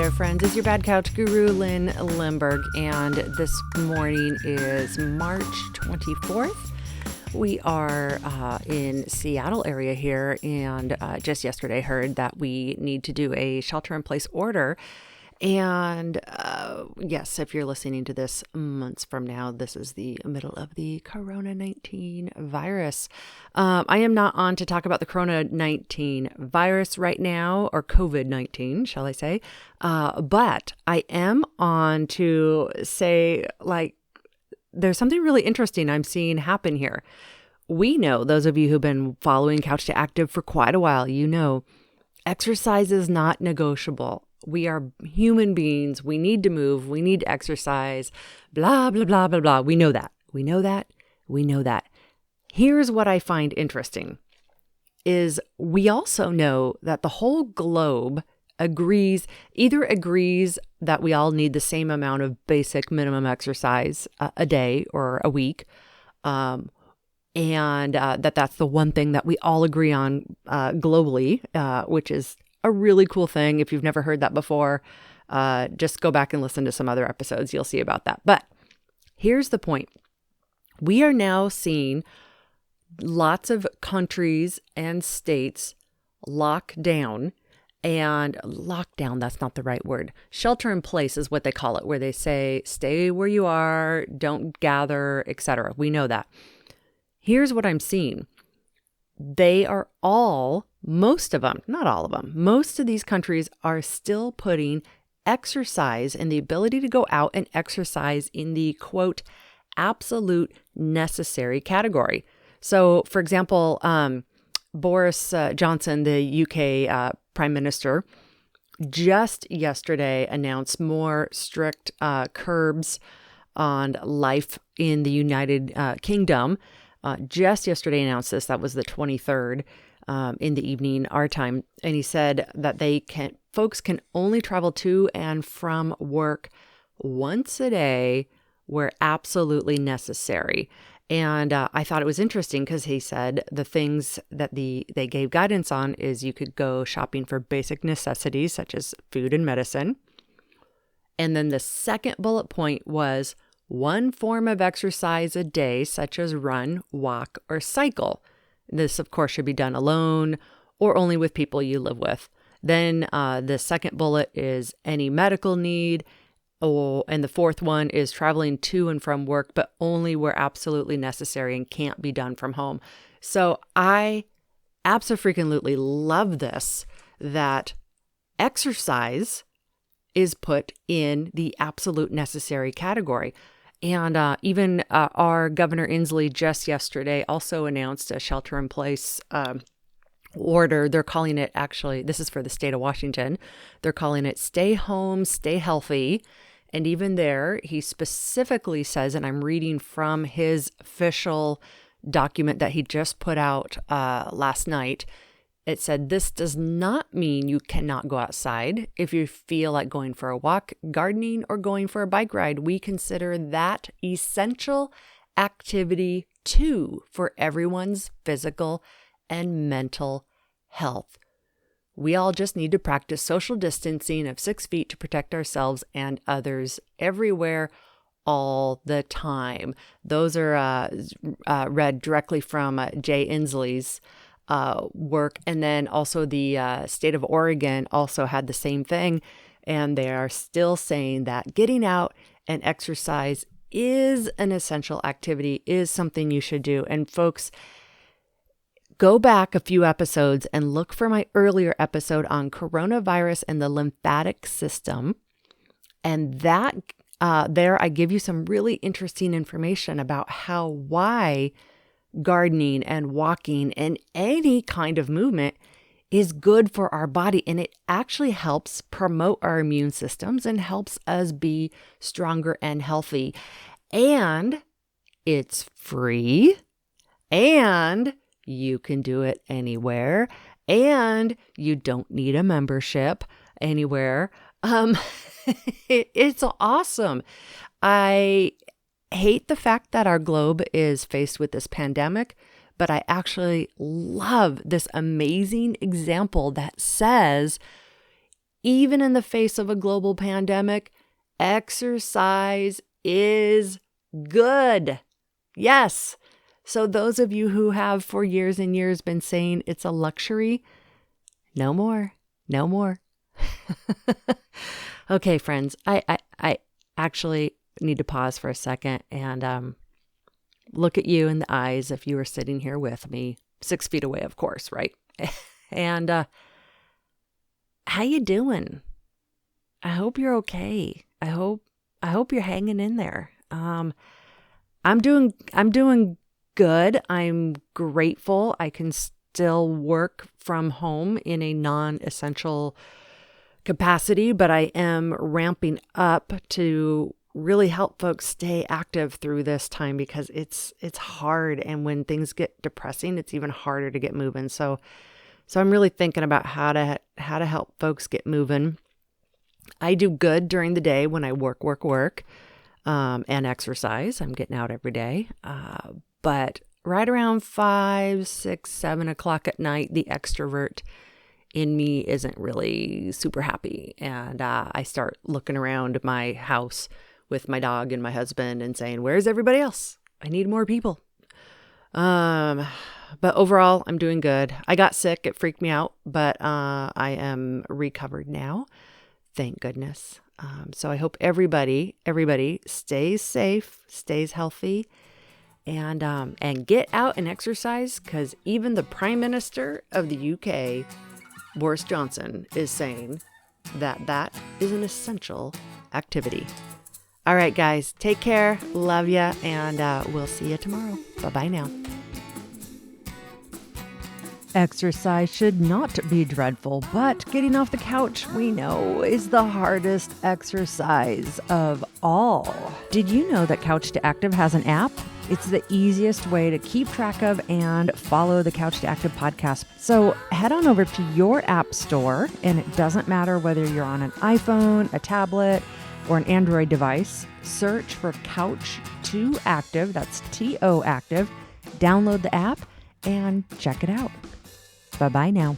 there, friends. It's your Bad Couch Guru, Lynn Limberg, and this morning is March 24th. We are in Seattle area here, and just yesterday heard that we need to do a shelter-in-place order. And yes, if you're listening to this months from now, this is the middle of the Corona-19 virus. I am not on to talk about the Corona-19 virus right now, or COVID-19, shall I say. But I am on to say, there's something really interesting I'm seeing happen here. We know, those of you who've been following Couch to Active for quite a while, you know, exercise is not negotiable. We are human beings. We need to move. We need to exercise. Blah, blah, blah, blah, blah. We know that. We know that. We know that. Here's what I find interesting is we also know that the whole globe agrees that we all need the same amount of basic minimum exercise a day or a week. And that's the one thing that we all agree on globally, which is a really cool thing. If you've never heard that before, just go back and listen to some other episodes. You'll see about that. But here's the point. We are now seeing lots of countries and states lock down. And lockdown, that's not the right word. Shelter in place is what they call it, where they say, stay where you are, don't gather, etc. We know that. Here's what I'm seeing. They are all, most of them, not all of them, most of these countries are still putting exercise and the ability to go out and exercise in the, quote, absolute necessary category. So, for example, Boris Johnson, the UK Prime Minister, just yesterday announced more strict curbs on life in the United Kingdom. Just yesterday announced this. That was the 23rd in the evening, our time. And he said that folks can only travel to and from work once a day where absolutely necessary. And I thought it was interesting because he said the things that they gave guidance on is you could go shopping for basic necessities such as food and medicine. And then the second bullet point was one form of exercise a day, such as run, walk, or cycle. This, of course, should be done alone or only with people you live with. Then the second bullet is any medical need. And the fourth one is traveling to and from work, but only where absolutely necessary and can't be done from home. So I absolutely love this, that exercise is put in the absolute necessary category. And even our Governor Inslee just yesterday also announced a shelter-in-place order. They're calling it, actually, this is for the state of Washington, they're calling it Stay Home, Stay Healthy. And even there, he specifically says, and I'm reading from his official document that he just put out last night, it said, this does not mean you cannot go outside. If you feel like going for a walk, gardening, or going for a bike ride, we consider that essential activity too for everyone's physical and mental health. We all just need to practice social distancing of 6 feet to protect ourselves and others everywhere, all the time. Those are read directly from Jay Inslee's work. And then also the state of Oregon also had the same thing. And they are still saying that getting out and exercise is an essential activity, is something you should do. And folks, go back a few episodes and look for my earlier episode on coronavirus and the lymphatic system. And that there I give you some really interesting information about why gardening and walking and any kind of movement is good for our body. And it actually helps promote our immune systems and helps us be stronger and healthy. And it's free, and you can do it anywhere, and you don't need a membership anywhere. It's awesome. I hate the fact that our globe is faced with this pandemic, but I actually love this amazing example that says even in the face of a global pandemic, exercise is good. Yes. So those of you who have for years and years been saying it's a luxury, no more, no more. Okay, friends, I actually need to pause for a second and look at you in the eyes if you were sitting here with me, 6 feet away, of course, right? And how you doing? I hope you're okay. I hope you're hanging in there. I'm doing good. I'm grateful. I can still work from home in a non-essential capacity, but I am ramping up to really help folks stay active through this time because it's hard, and when things get depressing, it's even harder to get moving. So I'm really thinking about how to help folks get moving. I do good during the day when I work, and exercise. I'm getting out every day. But right around 5, 6, 7 o'clock at night, the extrovert in me isn't really super happy. And I start looking around my house with my dog and my husband and saying, where's everybody else? I need more people. But overall, I'm doing good. I got sick. It freaked me out, but I am recovered now. Thank goodness. So I hope everybody stays safe, stays healthy, and get out and exercise, because even the Prime Minister of the UK, Boris Johnson, is saying that is an essential activity. All right, guys, take care. Love ya, and we'll see you tomorrow. Bye-bye now. Exercise should not be dreadful, but getting off the couch, we know, is the hardest exercise of all. Did you know that Couch to Active has an app? It's the easiest way to keep track of and follow the Couch to Active podcast. So head on over to your app store, and it doesn't matter whether you're on an iPhone, a tablet, or an Android device. Search for Couch to Active, that's T-O Active, download the app, and check it out. Bye-bye now.